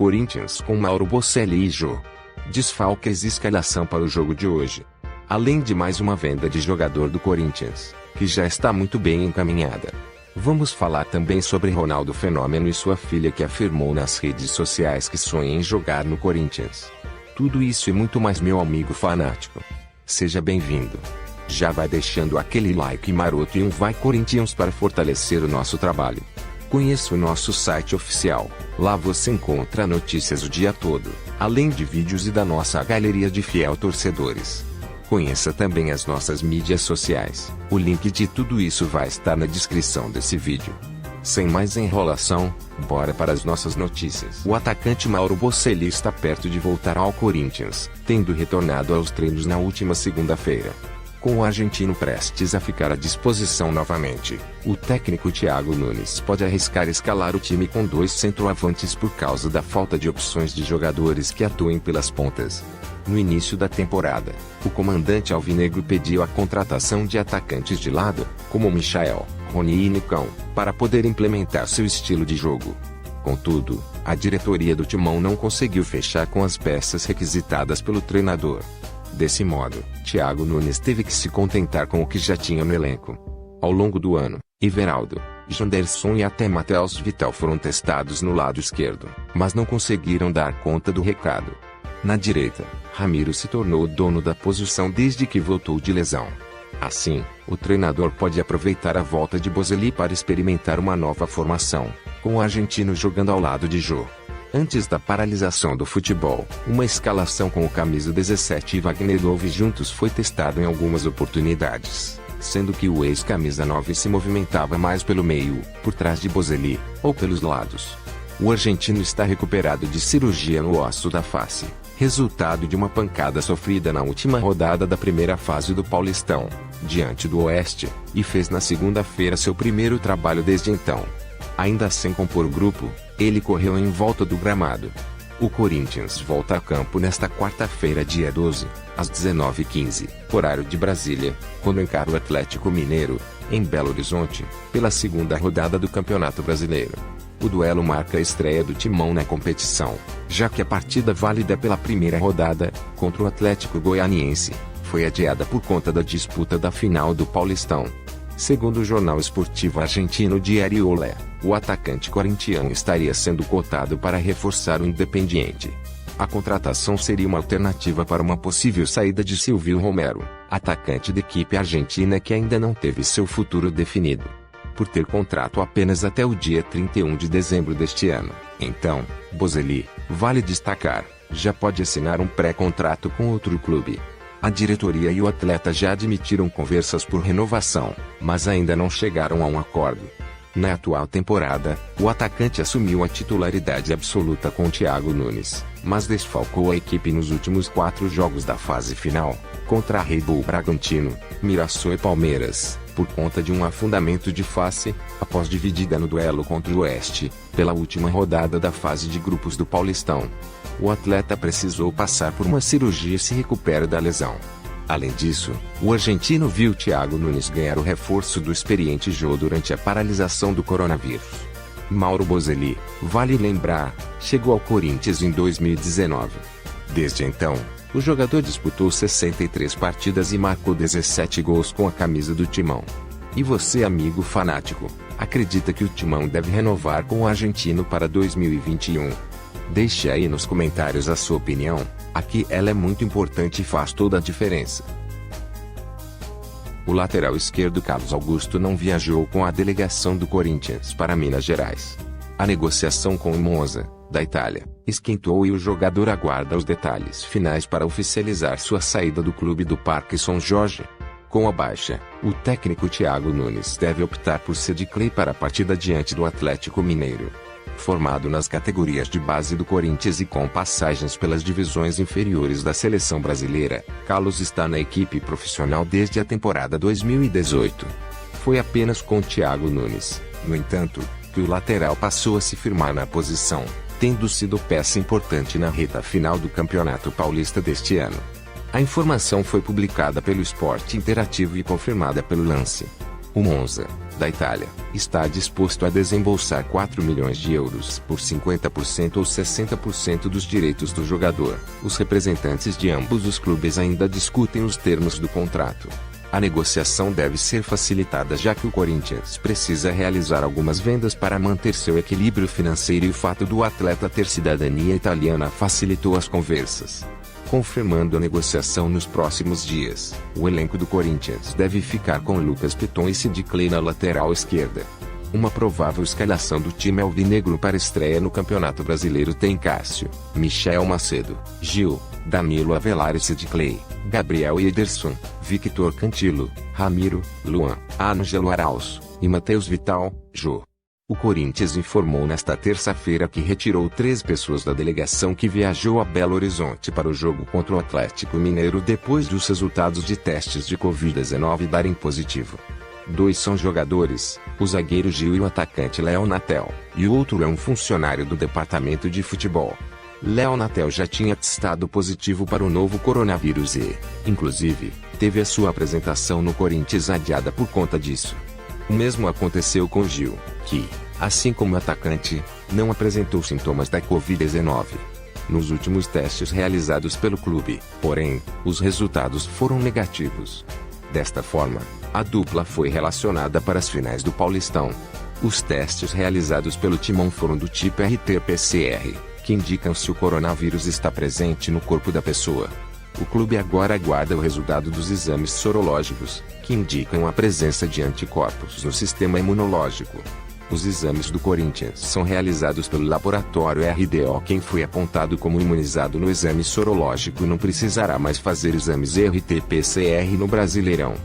Corinthians com Mauro Bocelli e Jô. Desfalques e escalação para o jogo de hoje. Além de mais uma venda de jogador do Corinthians, que já está muito bem encaminhada. Vamos falar também sobre Ronaldo Fenômeno e sua filha que afirmou nas redes sociais que sonha em jogar no Corinthians. Tudo isso e muito mais, meu amigo fanático. Seja bem-vindo. Já vai deixando aquele like maroto e um vai Corinthians para fortalecer o nosso trabalho. Conheça o nosso site oficial, lá você encontra notícias o dia todo, além de vídeos e da nossa galeria de fiel torcedores. Conheça também as nossas mídias sociais, o link de tudo isso vai estar na descrição desse vídeo. Sem mais enrolação, bora para as nossas notícias. O atacante Mauro Bocelli está perto de voltar ao Corinthians, tendo retornado aos treinos na última segunda-feira. Com o argentino prestes a ficar à disposição novamente, o técnico Thiago Nunes pode arriscar escalar o time com 2 centroavantes por causa da falta de opções de jogadores que atuem pelas pontas. No início da temporada, o comandante alvinegro pediu a contratação de atacantes de lado, como Michael, Rony e Nicão, para poder implementar seu estilo de jogo. Contudo, a diretoria do Timão não conseguiu fechar com as peças requisitadas pelo treinador. Desse modo, Thiago Nunes teve que se contentar com o que já tinha no elenco. Ao longo do ano, Everaldo, Janderson e até Matheus Vital foram testados no lado esquerdo, mas não conseguiram dar conta do recado. Na direita, Ramiro se tornou o dono da posição desde que voltou de lesão. Assim, o treinador pode aproveitar a volta de Bocelli para experimentar uma nova formação, com o argentino jogando ao lado de Jô. Antes da paralisação do futebol, uma escalação com o camisa 17 e Wagner Love juntos foi testado em algumas oportunidades, sendo que o ex-camisa 9 se movimentava mais pelo meio, por trás de Bocelli, ou pelos lados. O argentino está recuperado de cirurgia no osso da face, resultado de uma pancada sofrida na última rodada da primeira fase do Paulistão, diante do Oeste, e fez na segunda-feira seu primeiro trabalho desde então. Ainda sem compor o grupo, ele correu em volta do gramado. O Corinthians volta a campo nesta quarta-feira, dia 12, às 19h15, horário de Brasília, quando encara o Atlético Mineiro, em Belo Horizonte, pela segunda rodada do Campeonato Brasileiro. O duelo marca a estreia do Timão na competição, já que a partida válida pela primeira rodada, contra o Atlético Goianiense, foi adiada por conta da disputa da final do Paulistão. Segundo o jornal esportivo argentino Diario Olé, o atacante corintiano estaria sendo cotado para reforçar o Independiente. A contratação seria uma alternativa para uma possível saída de Silvio Romero, atacante da equipe argentina que ainda não teve seu futuro definido. Por ter contrato apenas até o dia 31 de dezembro deste ano, então, Bocelli, vale destacar, já pode assinar um pré-contrato com outro clube. A diretoria e o atleta já admitiram conversas por renovação, mas ainda não chegaram a um acordo. Na atual temporada, o atacante assumiu a titularidade absoluta com Thiago Nunes, mas desfalcou a equipe nos últimos 4 jogos da fase final, contra Red Bull Bragantino, Mirassol e Palmeiras, por conta de um afundamento de face, após dividida no duelo contra o Oeste, pela última rodada da fase de grupos do Paulistão. O atleta precisou passar por uma cirurgia e se recupera da lesão. Além disso, o argentino viu Thiago Nunes ganhar o reforço do experiente Jô durante a paralisação do coronavírus. Mauro Bocelli, vale lembrar, chegou ao Corinthians em 2019. Desde então, o jogador disputou 63 partidas e marcou 17 gols com a camisa do Timão. E você, amigo fanático, acredita que o Timão deve renovar com o argentino para 2021? Deixe aí nos comentários a sua opinião, aqui ela é muito importante e faz toda a diferença. O lateral esquerdo Carlos Augusto não viajou com a delegação do Corinthians para Minas Gerais. A negociação com o Monza, da Itália, esquentou e o jogador aguarda os detalhes finais para oficializar sua saída do clube do Parque São Jorge. Com a baixa, o técnico Thiago Nunes deve optar por Sid Clay para a partida diante do Atlético Mineiro. Formado nas categorias de base do Corinthians e com passagens pelas divisões inferiores da seleção brasileira, Carlos está na equipe profissional desde a temporada 2018. Foi apenas com Thiago Nunes, no entanto, que o lateral passou a se firmar na posição, tendo sido peça importante na reta final do Campeonato Paulista deste ano. A informação foi publicada pelo Esporte Interativo e confirmada pelo Lance. O Monza, da Itália, está disposto a desembolsar 4 milhões de euros por 50% ou 60% dos direitos do jogador. Os representantes de ambos os clubes ainda discutem os termos do contrato. A negociação deve ser facilitada já que o Corinthians precisa realizar algumas vendas para manter seu equilíbrio financeiro e o fato do atleta ter cidadania italiana facilitou as conversas. Confirmando a negociação nos próximos dias, o elenco do Corinthians deve ficar com Lucas Piton e Sid Clay na lateral esquerda. Uma provável escalação do time alvinegro para estreia no Campeonato Brasileiro tem Cássio, Michel Macedo, Gil, Danilo Avelar e Sid Clay, Gabriel Ederson, Victor Cantilo, Ramiro, Luan, Ângelo Araújo e Matheus Vital, Jô. O Corinthians informou nesta terça-feira que retirou 3 pessoas da delegação que viajou a Belo Horizonte para o jogo contra o Atlético Mineiro depois dos resultados de testes de Covid-19 darem positivo. 2 são jogadores, o zagueiro Gil e o atacante Léo Natel, e o outro é um funcionário do departamento de futebol. Léo Natel já tinha testado positivo para o novo coronavírus e, inclusive, teve a sua apresentação no Corinthians adiada por conta disso. O mesmo aconteceu com Gil, que, assim como o atacante, não apresentou sintomas da Covid-19. Nos últimos testes realizados pelo clube, porém, os resultados foram negativos. Desta forma, a dupla foi relacionada para as finais do Paulistão. Os testes realizados pelo Timão foram do tipo RT-PCR, que indicam se o coronavírus está presente no corpo da pessoa. O clube agora aguarda o resultado dos exames sorológicos, que indicam a presença de anticorpos no sistema imunológico. Os exames do Corinthians são realizados pelo laboratório RDO. Quem foi apontado como imunizado no exame sorológico não precisará mais fazer exames RT-PCR no Brasileirão.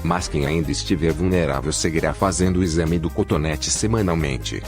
Mas quem ainda estiver vulnerável seguirá fazendo o exame do cotonete semanalmente.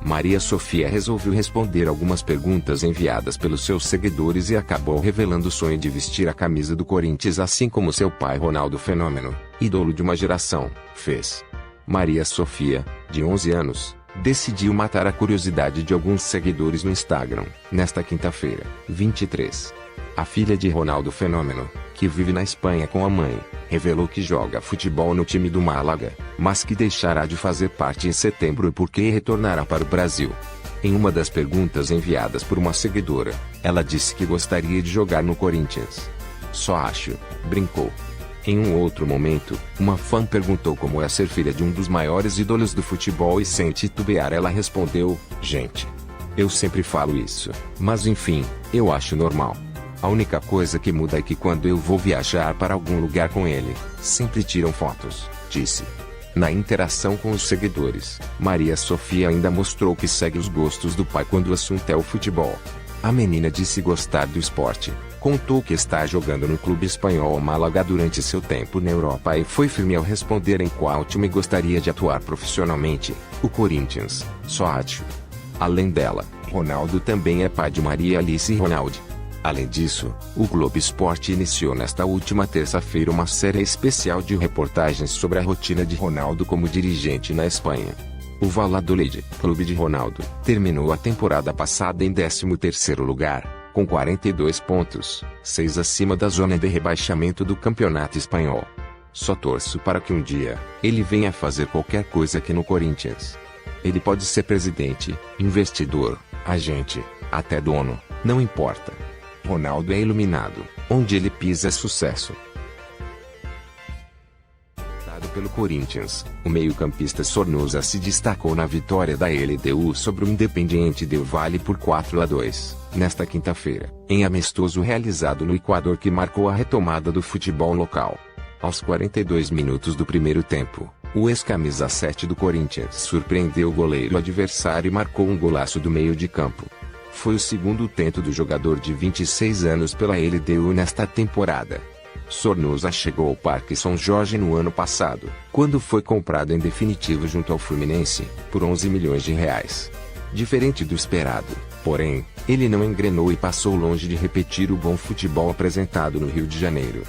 Maria Sofia resolveu responder algumas perguntas enviadas pelos seus seguidores e acabou revelando o sonho de vestir a camisa do Corinthians assim como seu pai Ronaldo Fenômeno, ídolo de uma geração, fez. Maria Sofia, de 11 anos, decidiu matar a curiosidade de alguns seguidores no Instagram, nesta quinta-feira, 23. A filha de Ronaldo Fenômeno, que vive na Espanha com a mãe, revelou que joga futebol no time do Málaga, mas que deixará de fazer parte em setembro porque retornará para o Brasil. Em uma das perguntas enviadas por uma seguidora, ela disse que gostaria de jogar no Corinthians. Só acho, brincou. Em um outro momento, uma fã perguntou como é ser filha de um dos maiores ídolos do futebol e sem titubear ela respondeu, gente. Eu sempre falo isso, mas enfim, eu acho normal. A única coisa que muda é que quando eu vou viajar para algum lugar com ele, sempre tiram fotos, disse. Na interação com os seguidores, Maria Sofia ainda mostrou que segue os gostos do pai quando o assunto é o futebol. A menina disse gostar do esporte, contou que está jogando no clube espanhol Málaga durante seu tempo na Europa e foi firme ao responder em qual time gostaria de atuar profissionalmente, o Corinthians, só acho. Além dela, Ronaldo também é pai de Maria Alice Ronaldi. Além disso, o Globo Esporte iniciou nesta última terça-feira uma série especial de reportagens sobre a rotina de Ronaldo como dirigente na Espanha. O Valladolid, clube de Ronaldo, terminou a temporada passada em 13º lugar, com 42 pontos, 6 acima da zona de rebaixamento do campeonato espanhol. Só torço para que um dia, ele venha fazer qualquer coisa aqui no Corinthians. Ele pode ser presidente, investidor, agente, até dono, não importa. Ronaldo é iluminado, onde ele pisa é sucesso. Dado pelo Corinthians, o meio-campista Sornosa se destacou na vitória da LDU sobre o Independiente Del Valle por 4-2, nesta quinta-feira, em amistoso realizado no Equador que marcou a retomada do futebol local. Aos 42 minutos do primeiro tempo, o ex-camisa 7 do Corinthians surpreendeu o goleiro adversário e marcou um golaço do meio de campo. Foi o segundo tento do jogador de 26 anos pela LDU nesta temporada. Sornosa chegou ao Parque São Jorge no ano passado, quando foi comprado em definitivo junto ao Fluminense, por 11 milhões de reais. Diferente do esperado, porém, ele não engrenou e passou longe de repetir o bom futebol apresentado no Rio de Janeiro.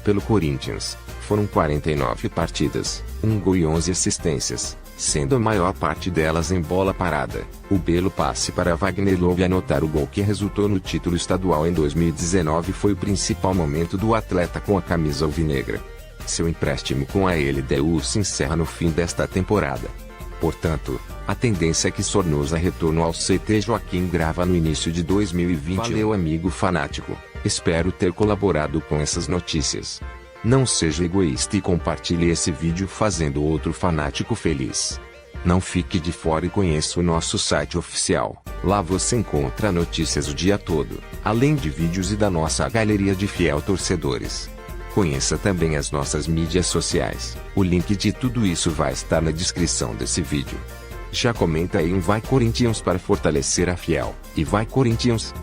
Pelo Corinthians, foram 49 partidas, 1 gol e 11 assistências, sendo a maior parte delas em bola parada. O belo passe para Wagner Love anotar o gol que resultou no título estadual em 2019 foi o principal momento do atleta com a camisa alvinegra. Seu empréstimo com a LDU se encerra no fim desta temporada. Portanto, a tendência é que Sornosa retorne ao CT Joaquim Grava no início de 2020. Valeu, amigo fanático, espero ter colaborado com essas notícias. Não seja egoísta e compartilhe esse vídeo fazendo outro fanático feliz. Não fique de fora e conheça o nosso site oficial. Lá você encontra notícias o dia todo, além de vídeos e da nossa galeria de fiel torcedores. Conheça também as nossas mídias sociais. O link de tudo isso vai estar na descrição desse vídeo. Já comenta aí um Vai Corinthians para fortalecer a fiel. E vai Corinthians!